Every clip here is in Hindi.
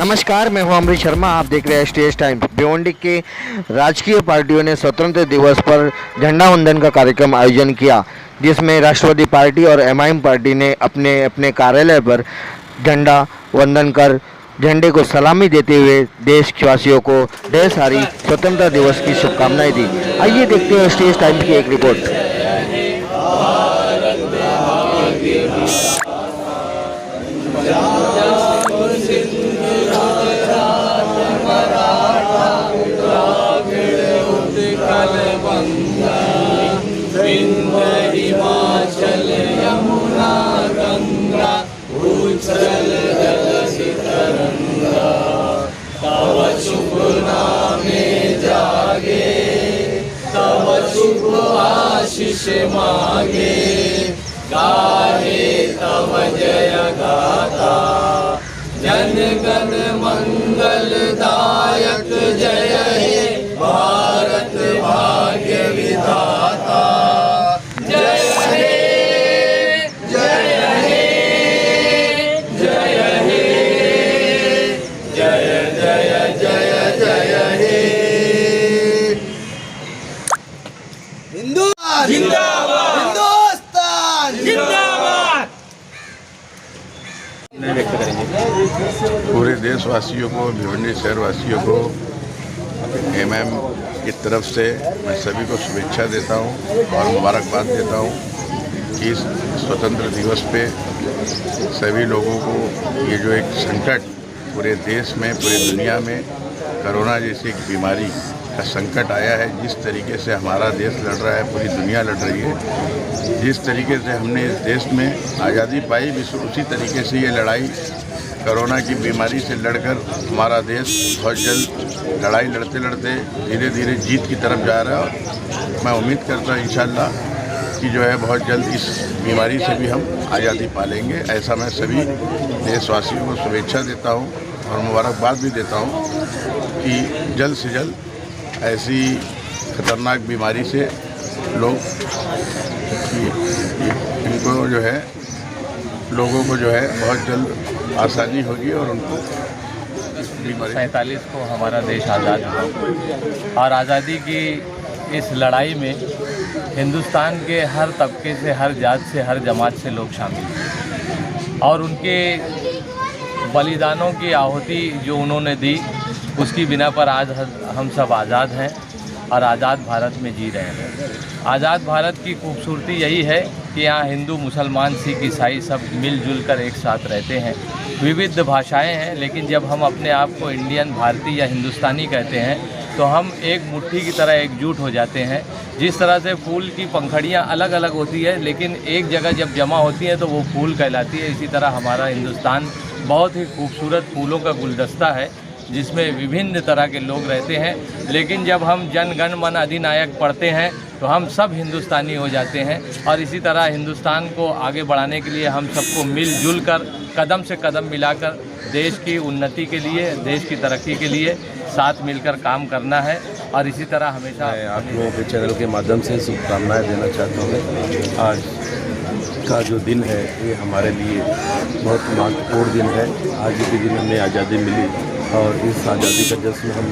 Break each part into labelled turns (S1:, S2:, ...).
S1: नमस्कार, मैं हूं अमरीश शर्मा। आप देख रहे हैं स्टेज टाइम्स। भिवंडी के राजकीय पार्टियों ने स्वतंत्र दिवस पर झंडा वंदन का कार्यक्रम आयोजन किया, जिसमें राष्ट्रवादी पार्टी और एमआईएम पार्टी ने अपने अपने कार्यालय पर झंडा वंदन कर झंडे को सलामी देते हुए देशवासियों को ढेर सारी स्वतंत्रता दिवस की शुभकामनाएं दी। आइए देखते हैं स्टेज टाइम्स की एक रिपोर्ट।
S2: हिमाचल यमुना गंगा उज्जल जलधि तरंगा तव शुभ नामे जागे तव शुभ आशीष मांगे गाहे तव जय गाथा जन गण मंगल दायक जय हे भारत भाग्य विधाता
S3: पूरे देशवासियों को, भिवंडी शहरवासियों को एमएम की तरफ से मैं सभी को शुभेच्छा देता हूं और मुबारकबाद देता हूं कि इस स्वतंत्र दिवस पे सभी लोगों को ये जो एक संकट पूरे देश में, पूरी दुनिया में कोरोना जैसी एक बीमारी का संकट आया है, जिस तरीके से हमारा देश लड़ रहा है, पूरी दुनिया लड़ रही है, जिस तरीके से हमने इस देश में आज़ादी पाई, विश्व उसी तरीके से ये लड़ाई कोरोना की बीमारी से लड़कर हमारा देश बहुत जल्द लड़ाई लड़ते लड़ते धीरे धीरे जीत की तरफ जा रहा है। मैं उम्मीद करता हूँ इंशाल्लाह कि जो है बहुत जल्द इस बीमारी से भी हम आज़ादी पालेंगे। ऐसा मैं सभी देशवासियों को शुभेच्छा देता हूँ और मुबारकबाद भी देता हूँ कि जल्द से जल्द ऐसी खतरनाक बीमारी से लोग इनको जो है लोगों को जो है बहुत जल्द आसानी होगी और उनको
S4: 47 को हमारा देश आज़ाद हुआ और आज़ादी की इस लड़ाई में हिंदुस्तान के हर तबके से, हर जात से, हर जमात से लोग शामिल हैं और उनके बलिदानों की आहुति जो उन्होंने दी, उसकी बिना पर आज हम सब आज़ाद हैं और आज़ाद भारत में जी रहे हैं। आज़ाद भारत की खूबसूरती यही है कि यहाँ हिंदू, मुसलमान, सिख, ईसाई सब मिलजुल कर एक साथ रहते हैं। विविध भाषाएं हैं, लेकिन जब हम अपने आप को इंडियन, भारतीय या हिंदुस्तानी कहते हैं तो हम एक मुट्ठी की तरह एकजुट हो जाते हैं। जिस तरह से फूल की पंखड़ियाँ अलग अलग होती है, लेकिन एक जगह जब जमा होती हैं तो वो फूल कहलाती है। इसी तरह हमारा हिंदुस्तान बहुत ही खूबसूरत फूलों का गुलदस्ता है, जिसमें विभिन्न तरह के लोग रहते हैं। लेकिन जब हम जन गण मन अधिनायक पढ़ते हैं तो हम सब हिंदुस्तानी हो जाते हैं और इसी तरह हिंदुस्तान को आगे बढ़ाने के लिए हम सबको मिलजुल कर, कदम से कदम मिलाकर देश की उन्नति के लिए, देश की तरक्की के लिए साथ मिलकर काम करना है और इसी तरह हमेशा
S5: आप लोगों के चैनल के माध्यम से शुभकामनाएं देना चाहता हूँ। आज का जो दिन है ये हमारे लिए बहुत महत्वपूर्ण दिन है। आज के दिन हमें आज़ादी मिली और इस आज़ादी का जश्न हम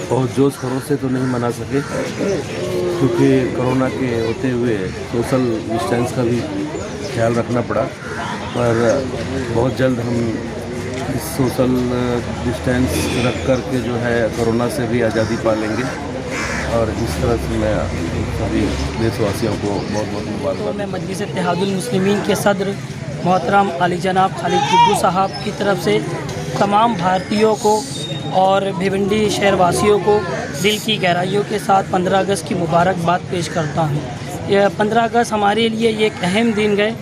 S5: बहुत जोश खरोश से तो नहीं मना सके, क्योंकि कोरोना के होते हुए सोशल डिस्टेंस का भी ख्याल रखना पड़ा, पर बहुत जल्द हम इस सोशल डिस्टेंस रख कर के जो है कोरोना से भी आज़ादी पा लेंगे और इस तरह से मैं सभी देशवासियों को बहुत बहुत मुबारकबाद।
S6: मैं मजलिस इत्तेहादुल मुस्लिमीन के सदर मोहतरम अली जनाब खालिद टिब्बू साहब की तरफ से तमाम भारतीयों को और भिवंडी शहरवासियों को दिल की गहराइयों के साथ 15 अगस्त की मुबारकबाद पेश करता हूँ। यह 15 अगस्त हमारे लिए ये एक अहम दिन गए।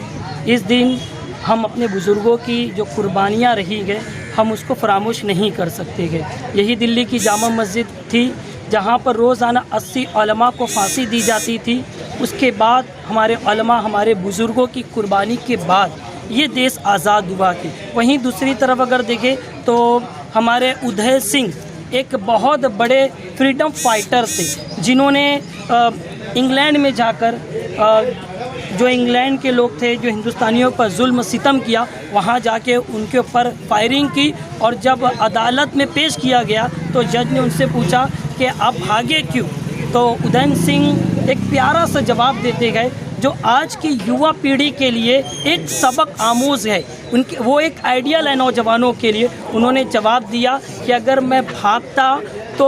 S6: इस दिन हम अपने बुज़ुर्गों की जो कुर्बानियाँ रही गए, हम उसको फरामोश नहीं कर सकते गए। यही दिल्ली की जामा मस्जिद थी जहाँ पर रोज़ाना 80 उलमा को फांसी दी जाती थी। उसके बाद हमारे उलमा, हमारे बुज़ुर्गों की कुर्बानी के बाद ये देश आज़ाद हुआ थी। वहीं दूसरी तरफ अगर देखें तो हमारे उदय सिंह एक बहुत बड़े फ्रीडम फाइटर थे, जिन्होंने इंग्लैंड में जाकर जो इंग्लैंड के लोग थे जो हिंदुस्तानियों पर जुल्म सितम किया, वहाँ जाके उनके ऊपर फायरिंग की और जब अदालत में पेश किया गया तो जज ने उनसे पूछा कि आप भागे क्यों। तो उदयन सिंह एक प्यारा सा जवाब देते गए जो आज की युवा पीढ़ी के लिए एक सबक आमोज़ है। उनके वो एक आइडियल है नौजवानों के लिए। उन्होंने जवाब दिया कि अगर मैं भागता तो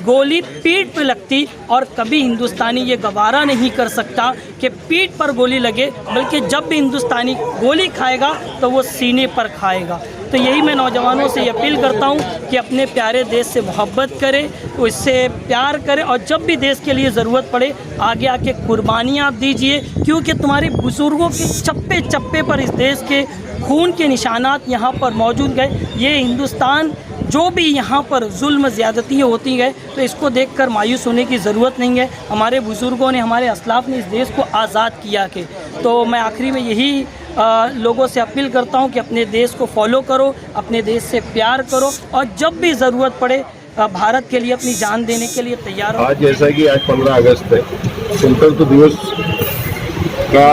S6: गोली पीठ पे लगती और कभी हिंदुस्तानी ये गवारा नहीं कर सकता कि पीठ पर गोली लगे, बल्कि जब भी हिंदुस्तानी गोली खाएगा तो वो सीने पर खाएगा। तो यही मैं नौजवानों से अपील करता हूँ कि अपने प्यारे देश से मोहब्बत करें, तो इससे प्यार करें और जब भी देश के लिए ज़रूरत पड़े आगे आके कुर्बानियाँ आप दीजिए, क्योंकि तुम्हारे बुज़ुर्गों के चप्पे चप्पे पर इस देश के खून के निशानात यहाँ पर मौजूद गए। ये हिंदुस्तान जो भी यहाँ पर जुल्म ज़्यादतियाँ होती गए तो इसको देखकर मायूस होने की ज़रूरत नहीं है। हमारे बुज़ुर्गों ने, हमारे असलाफ़ ने इस देश को आज़ाद किया के। तो मैं आखिरी में यही लोगों से अपील करता हूँ कि अपने देश को फॉलो करो, अपने देश से प्यार करो और जब भी ज़रूरत पड़े भारत के लिए अपनी जान देने के लिए तैयार हो।
S7: आज जैसा कि आज 15 अगस्त है, स्वतंत्रता दिवस का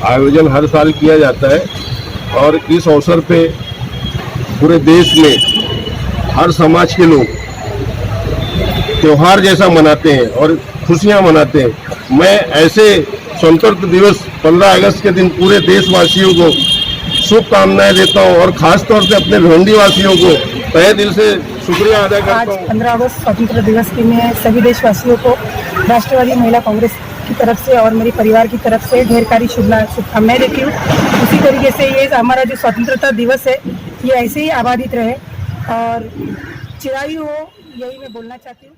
S7: आयोजन हर साल किया जाता है और इस अवसर पे पूरे देश में हर समाज के लोग त्योहार जैसा मनाते हैं और खुशियां मनाते हैं। मैं ऐसे स्वतंत्रता दिवस 15 अगस्त के दिन पूरे देशवासियों को शुभकामनाएं देता हूं और खास तौर से अपने भिवंडी वासियों को तहे दिल से शुक्रिया अदा करता हूं।
S8: आज 15 अगस्त स्वतंत्रता दिवस की मैं सभी देशवासियों को राष्ट्रवादी महिला कांग्रेस की तरफ से और मेरे परिवार की तरफ से ढेर सारी शुभकामनाएं देती हूँ। उसी तरीके से ये हमारा जो स्वतंत्रता दिवस है ये ऐसे ही आबादित रहे और चिरायु हो, यही मैं बोलना चाहती हूँ।